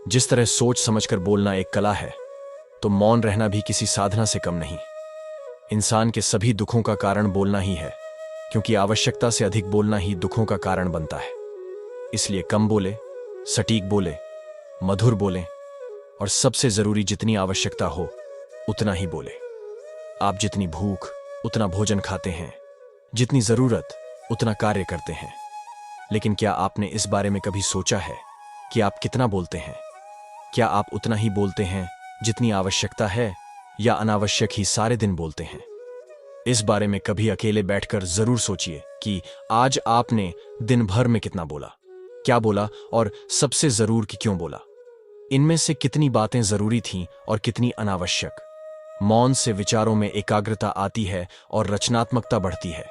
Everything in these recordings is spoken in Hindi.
जिस तरह सोच समझकर बोलना एक कला है, तो मौन रहना भी किसी साधना से कम नहीं। इंसान के सभी दुखों का कारण बोलना ही है, क्योंकि आवश्यकता से अधिक बोलना ही दुखों का कारण बनता है। इसलिए कम बोले, सटीक बोले, मधुर बोले, और सबसे जरूरी जितनी आवश्यकता हो उतना ही बोले। आप जितनी भूख उतना भोजन खाते हैं, जितनी जरूरत उतना कार्य करते हैं। लेकिन क्या आपने इस बारे में कभी सोचा है कि आप कितना बोलते हैं? क्या आप उतना ही बोलते हैं जितनी आवश्यकता है, या अनावश्यक ही सारे दिन बोलते हैं? इस बारे में कभी अकेले बैठकर जरूर सोचिए कि आज आपने दिन भर में कितना बोला, क्या बोला, और सबसे जरूर कि क्यों बोला। इनमें से कितनी बातें जरूरी थीं और कितनी अनावश्यक। मौन से विचारों में एकाग्रता आती है और रचनात्मकता बढ़ती है।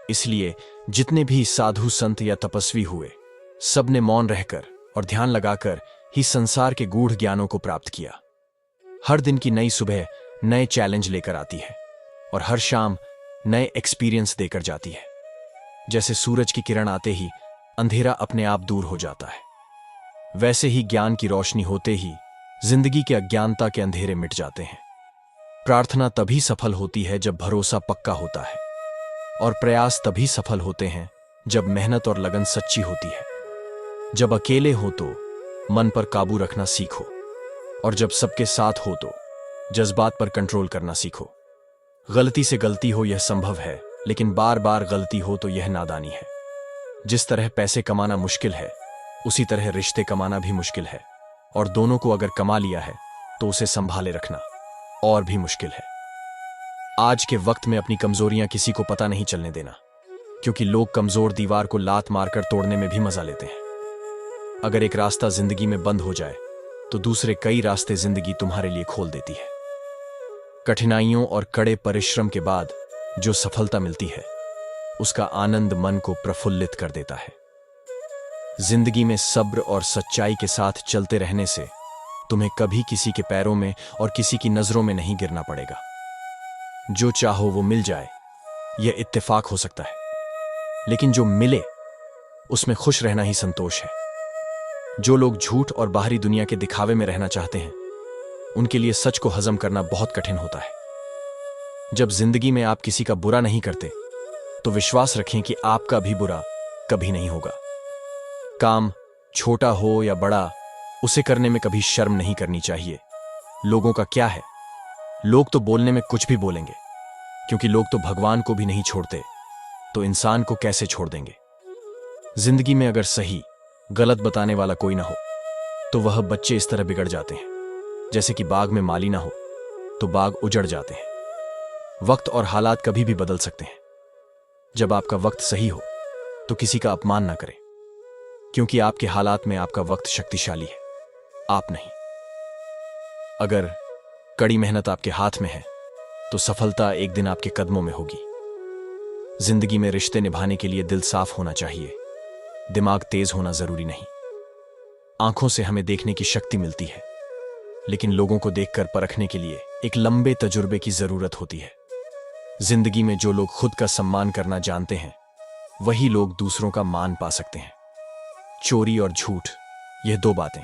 इसलिए जितने भी साधु संत या तपस्वी हुए, सबने मौन रहकर और ध्यान लगाकर ही संसार के गूढ़ ज्ञानों को प्राप्त किया। हर दिन की नई सुबह नए चैलेंज लेकर आती है और हर शाम नए एक्सपीरियंस देकर जाती है। जैसे सूरज की किरण आते ही अंधेरा अपने आप दूर हो जाता है, वैसे ही ज्ञान की रोशनी होते ही जिंदगी के अज्ञानता के अंधेरे मिट जाते हैं। प्रार्थना तभी सफल होती है जब भरोसा पक्का होता है, और प्रयास तभी सफल होते हैं जब मेहनत और लगन सच्ची होती है। जब अकेले हो तो मन पर काबू रखना सीखो, और जब सबके साथ हो तो जज्बात पर कंट्रोल करना सीखो। गलती से गलती हो यह संभव है, लेकिन बार बार गलती हो तो यह नादानी है। जिस तरह पैसे कमाना मुश्किल है, उसी तरह रिश्ते कमाना भी मुश्किल है, और दोनों को अगर कमा लिया है तो उसे संभाले रखना और भी मुश्किल है। आज के वक्त में अपनी कमजोरियां किसी को पता नहीं चलने देना, क्योंकि लोग कमजोर दीवार को लात मारकर तोड़ने में भी मजा लेते हैं। अगर एक रास्ता जिंदगी में बंद हो जाए तो दूसरे कई रास्ते जिंदगी तुम्हारे लिए खोल देती है। कठिनाइयों और कड़े परिश्रम के बाद जो सफलता मिलती है, उसका आनंद मन को प्रफुल्लित कर देता है। जिंदगी में सब्र और सच्चाई के साथ चलते रहने से तुम्हें कभी किसी के पैरों में और किसी की नजरों में नहीं गिरना पड़ेगा। जो चाहो वो मिल जाए, यह इत्तेफाक हो सकता है, लेकिन जो मिले उसमें खुश रहना ही संतोष है। जो लोग झूठ और बाहरी दुनिया के दिखावे में रहना चाहते हैं, उनके लिए सच को हजम करना बहुत कठिन होता है। जब जिंदगी में आप किसी का बुरा नहीं करते, तो विश्वास रखें कि आपका भी बुरा कभी नहीं होगा। काम छोटा हो या बड़ा, उसे करने में कभी शर्म नहीं करनी चाहिए। लोगों का क्या है, लोग तो बोलने में कुछ भी बोलेंगे, क्योंकि लोग तो भगवान को भी नहीं छोड़ते, तो इंसान को कैसे छोड़ देंगे। जिंदगी में अगर सही गलत बताने वाला कोई ना हो, तो वह बच्चे इस तरह बिगड़ जाते हैं जैसे कि बाग में माली ना हो तो बाग उजड़ जाते हैं। वक्त और हालात कभी भी बदल सकते हैं। जब आपका वक्त सही हो तो किसी का अपमान ना करें, क्योंकि आपके हालात में आपका वक्त शक्तिशाली है, आप नहीं। अगर कड़ी मेहनत आपके हाथ में है तो सफलता एक दिन आपके कदमों में होगी। जिंदगी में रिश्ते निभाने के लिए दिल साफ होना चाहिए, दिमाग तेज होना जरूरी नहीं। आंखों से हमें देखने की शक्ति मिलती है, लेकिन लोगों को देखकर परखने के लिए एक लंबे तजुर्बे की जरूरत होती है। जिंदगी में जो लोग खुद का सम्मान करना जानते हैं, वही लोग दूसरों का मान पा सकते हैं। चोरी और झूठ, यह दो बातें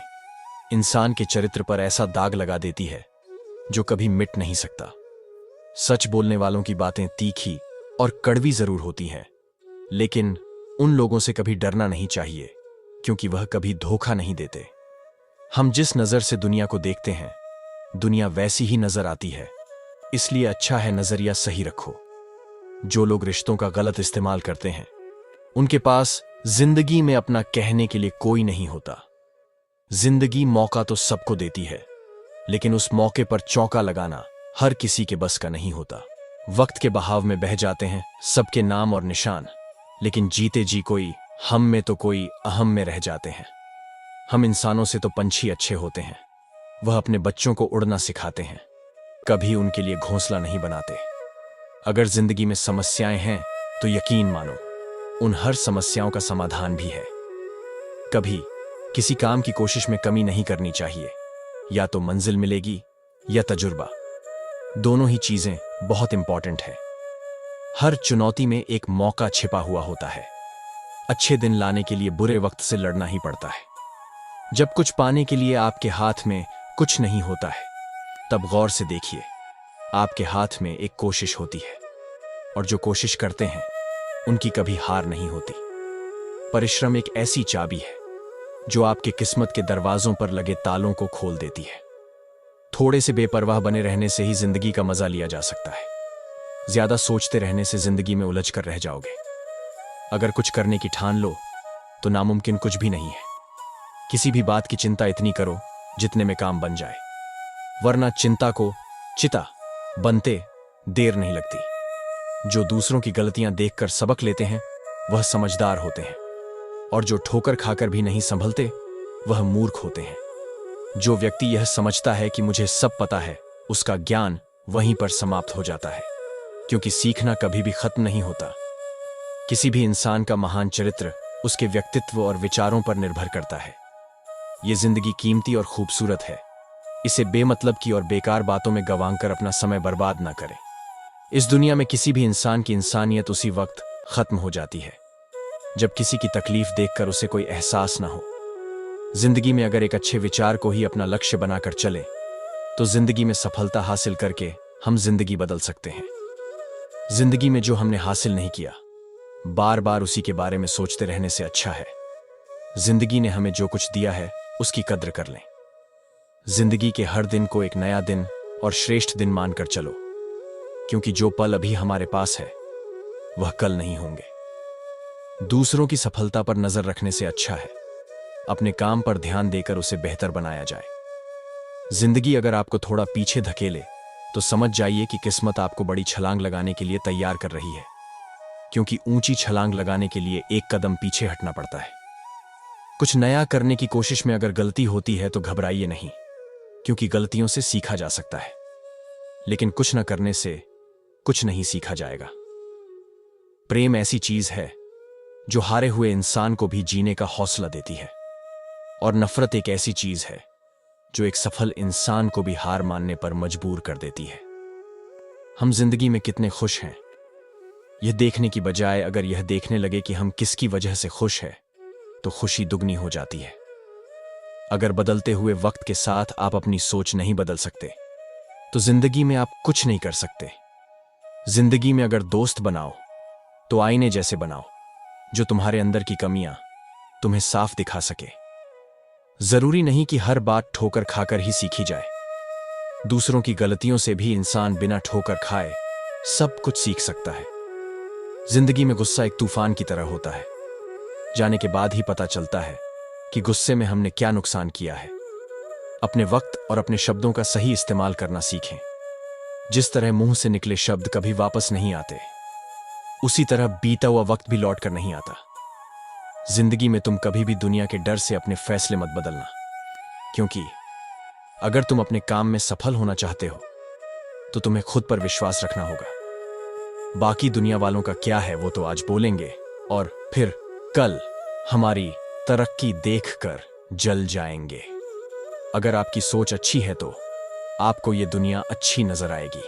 इंसान के चरित्र पर ऐसा दाग लगा देती है जो कभी मिट नहीं सकता। सच बोलने वालों की बातें तीखी और कड़वी जरूर होती हैं, लेकिन उन लोगों से कभी डरना नहीं चाहिए, क्योंकि वह कभी धोखा नहीं देते। हम जिस नजर से दुनिया को देखते हैं, दुनिया वैसी ही नजर आती है। इसलिए अच्छा है नजरिया सही रखो। जो लोग रिश्तों का गलत इस्तेमाल करते हैं, उनके पास जिंदगी में अपना कहने के लिए कोई नहीं होता। जिंदगी मौका तो सबको देती है, लेकिन उस मौके पर चौका लगाना हर किसी के बस का नहीं होता। वक्त के बहाव में बह जाते हैं सबके नाम और निशान, लेकिन जीते जी कोई हम में तो कोई अहम में रह जाते हैं। हम इंसानों से तो पंछी अच्छे होते हैं, वह अपने बच्चों को उड़ना सिखाते हैं, कभी उनके लिए घोंसला नहीं बनाते। अगर जिंदगी में समस्याएं हैं तो यकीन मानो, उन हर समस्याओं का समाधान भी है। कभी किसी काम की कोशिश में कमी नहीं करनी चाहिए, या तो मंजिल मिलेगी या तजुर्बा। दोनों ही चीजें बहुत इंपॉर्टेंट है। हर चुनौती में एक मौका छिपा हुआ होता है। अच्छे दिन लाने के लिए बुरे वक्त से लड़ना ही पड़ता है। जब कुछ पाने के लिए आपके हाथ में कुछ नहीं होता है, तब गौर से देखिए, आपके हाथ में एक कोशिश होती है, और जो कोशिश करते हैं उनकी कभी हार नहीं होती। परिश्रम एक ऐसी चाबी है जो आपके किस्मत के दरवाजों पर लगे तालों को खोल देती है। थोड़े से बेपरवाह बने रहने से ही जिंदगी का मजा लिया जा सकता है। ज्यादा सोचते रहने से जिंदगी में उलझ कर रह जाओगे। अगर कुछ करने की ठान लो तो नामुमकिन कुछ भी नहीं है। किसी भी बात की चिंता इतनी करो जितने में काम बन जाए, वरना चिंता को चिता बनते देर नहीं लगती। जो दूसरों की गलतियां देखकर सबक लेते हैं वह समझदार होते हैं, और जो ठोकर खाकर भी नहीं संभलते वह मूर्ख होते हैं। जो व्यक्ति यह समझता है कि मुझे सब पता है, उसका ज्ञान वहीं पर समाप्त हो जाता है, क्योंकि सीखना कभी भी खत्म नहीं होता। किसी भी इंसान का महान चरित्र उसके व्यक्तित्व और विचारों पर निर्भर करता है। यह जिंदगी कीमती और खूबसूरत है। इसे बेमतलब की और बेकार बातों में गंवाकर अपना समय बर्बाद ना करें। इस दुनिया में किसी भी इंसान की इंसानियत उसी वक्त खत्म हो जाती है जब किसी की तकलीफ देखकर उसे कोई एहसास ना हो। जिंदगी में अगर एक अच्छे विचार को ही अपना लक्ष्य बनाकर चले तो जिंदगी में सफलता हासिल करके हम जिंदगी बदल सकते हैं। जिंदगी में जो हमने हासिल नहीं किया, बार बार उसी के बारे में सोचते रहने से अच्छा है जिंदगी ने हमें जो कुछ दिया है उसकी कद्र कर लें। जिंदगी के हर दिन को एक नया दिन और श्रेष्ठ दिन मानकर चलो, क्योंकि जो पल अभी हमारे पास है वह कल नहीं होंगे। दूसरों की सफलता पर नजर रखने से अच्छा है अपने काम पर ध्यान देकर उसे बेहतर बनाया जाए। जिंदगी अगर आपको थोड़ा पीछे धकेले तो समझ जाइए कि किस्मत आपको बड़ी छलांग लगाने के लिए तैयार कर रही है, क्योंकि ऊंची छलांग लगाने के लिए एक कदम पीछे हटना पड़ता है। कुछ नया करने की कोशिश में अगर गलती होती है तो घबराइए नहीं, क्योंकि गलतियों से सीखा जा सकता है, लेकिन कुछ न करने से कुछ नहीं सीखा जाएगा। प्रेम ऐसी चीज है जो हारे हुए इंसान को भी जीने का हौसला देती है, और नफरत एक ऐसी चीज है जो एक सफल इंसान को भी हार मानने पर मजबूर कर देती है। हम जिंदगी में कितने खुश हैं, यह देखने की बजाय अगर यह देखने लगे कि हम किसकी वजह से खुश हैं, तो खुशी दुगनी हो जाती है। अगर बदलते हुए वक्त के साथ आप अपनी सोच नहीं बदल सकते तो जिंदगी में आप कुछ नहीं कर सकते। जिंदगी में अगर दोस्त बनाओ तो आईने जैसे बनाओ, जो तुम्हारे अंदर की कमियां तुम्हें साफ दिखा सके। जरूरी नहीं कि हर बात ठोकर खाकर ही सीखी जाए। दूसरों की गलतियों से भी इंसान बिना ठोकर खाए सब कुछ सीख सकता है। जिंदगी में गुस्सा एक तूफान की तरह होता है। जाने के बाद ही पता चलता है कि गुस्से में हमने क्या नुकसान किया है। अपने वक्त और अपने शब्दों का सही इस्तेमाल करना सीखें। जिस तरह मुंह से निकले शब्द कभी वापस नहीं आते, उसी तरह बीता हुआ वक्त भी लौट कर नहीं आता। जिंदगी में तुम कभी भी दुनिया के डर से अपने फैसले मत बदलना, क्योंकि अगर तुम अपने काम में सफल होना चाहते हो तो तुम्हें खुद पर विश्वास रखना होगा। बाकी दुनिया वालों का क्या है वो तो आज बोलेंगे, और फिर कल हमारी तरक्की देखकर जल जाएंगे। अगर आपकी सोच अच्छी है तो आपको ये दुनिया अच्छी नजर आएगी।